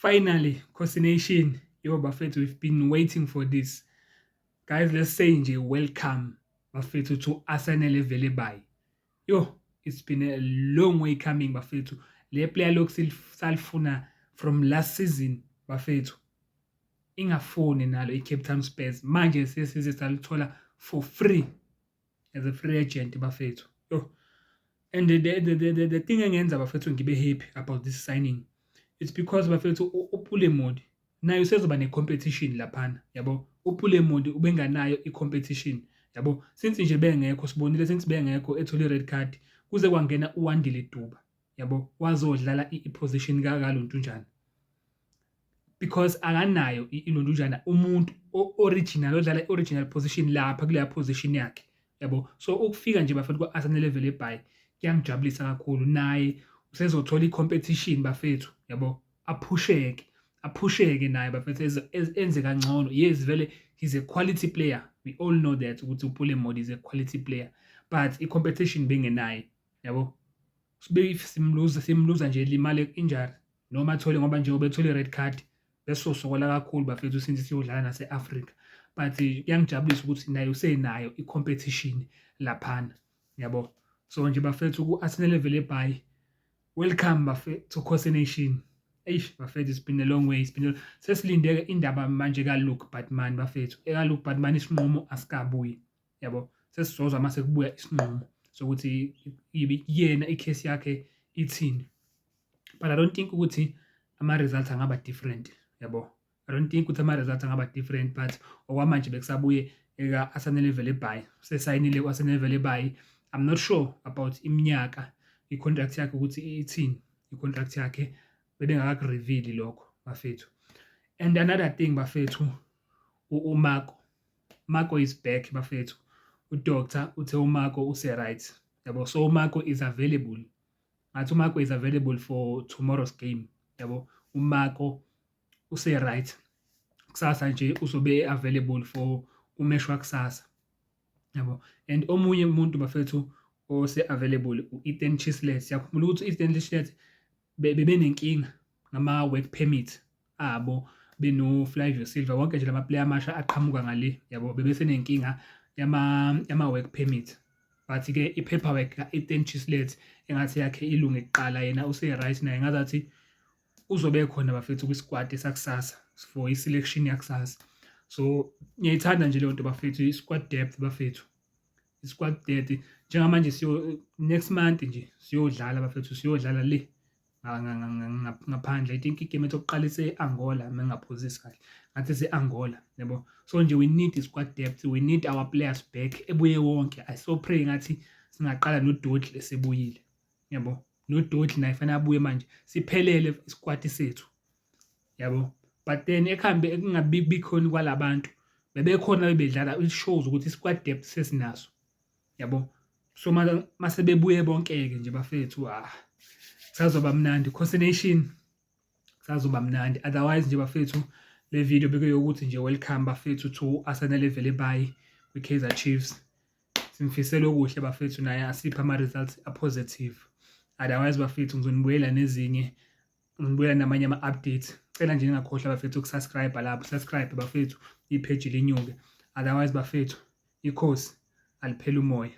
Finally, Khosi Nation, yo bafethu, we've been waiting for this. Guys, let's say nje welcome bafethu to Asanele Velebai. Yo, it's been a long way coming bafethu. Le player lokhu salifuna from last season bafethu. Ingafoni nalo iCape Town Spurs. Manje sesize salithola for free as a free agent bafethu. Yo. And the thing engenza bafethu ngibe happy about this signing. It's because bafethu uPulemodi naye usezoba ne-competition laphana yabo. uPulemodi ubenganayo i-competition yabo, since nje bengekho sibonile, since bengekho ethole i-red card kuze kwangena uWandile Duba yabo, wazodlala i-position kaLontunjana because akanayo iLontunjana umuntu original odlala i-original position lapha kuleya position yakhe yabo. So ukufika nje bafethu kwa-Arsenal Velebai kuyangijabulisa kakhulu, naye usezothola i-competition bafethu yabo, aphusheke naye bafethu enze kangcono. Yes, vele he's a quality player, we all know that ukuthi uPulemodi is a quality player, but i-competition bengenaye yabo. Sibe simluza nje limale injury noma athole, ngoba njengoba ethole i-red card besosokola kakhulu bafethu since siyodlala nase-Africa, but kuyangijabulisa ukuthi naye usenayo i-competition laphana yabo. So nje bafethu ku-Arsenal Velebai, welcome bafethu to Khosi Nation. Eish bafethu, it's been a long way, sesilindeke indaba manje kaLuke Batman bafethu. EkaLuke Batman isinqumo asikabuyi yabo, sesizozwa mase kubuya isinqumo sokuthi yena i-case yakhe ithini, but I don't think ukuthi ama-results angaba different yabo. I don't think ukuthi ama-results angaba different, but okwamanje bekusabuye eka-Arsenal Velebai, usesayinile ku-Arsenal Velebai. I'm not sure about iminyaka i-contract yakhe ukuthi ithini, i-contract yakhe bebengakaku-reveal lokho bafethu. And another thing bafethu, uMarco is back bafethu. UDoctor uthe uMarco use-right yabo, so uMarco is available. Ngathi uMarco is available for tomorrow's game yabo. uMarco use-right, kusasa nje uzobe available for umesh wakusasa yabo. And omunye umuntu bafethu ose-available u-Ethan Chislett. Siyakhumbula ukuthi u-Ethan Chislett bebenenkinga ngama-work permit abo, beno-Flavio Silva, wonke nje lama-player amasha aqhamuka ngale yabo, bebesenenkinga yama-work permit. But-ke i-paperwork ka-Ethan Chislett engathi yakhe ilunge kuqala, yena use-right naye, ngazathi uzobe khona bafethu kwi-squad sakusasa for i-selection yakusasa. So ngiyayithanda nje leyo nto bafethu, i-squad depth bafethu, i-squad depth. Njengamanje next month nje siyodlala bafethu, siyodlala le ngaphandle. I think igame yokuqala ise-Angola mengingaphuzisi kahle, ngathi ise-Angola yabo. So nje we need i-squad depth, we need our players back, ebuye wonke. I so pray ngathi singaqala noDodli esebuyile yabo, noDodli naye fanele abuye manje siphelele isquad sethu yabo. But then ekuhambe kungabi khona kwalabantu bebekhona bebedlala, it shows ukuthi isquad depth sesinaso yabo. So mase bebuye bonke-ke nje bafethu, sazoba mnandi Khosi Nation, sazoba mnandi. Otherwise nje bafethu, le video bekuyokuthi nje welcome bafethu to Arsenal Velebai kwi-Kaizer Chiefs. Simfisela okuhle bafethu, naye asipha ama-results a-positive. Otherwise bafethu ngizonibuyela nezinye, ngibuyela namanye ama-updates. Cela nje ningakhohlwa bafethu ukusubscribe lapho, subscribe bafethu, ipage lenyuke. Otherwise bafethu, ikhosi aliphela umoya.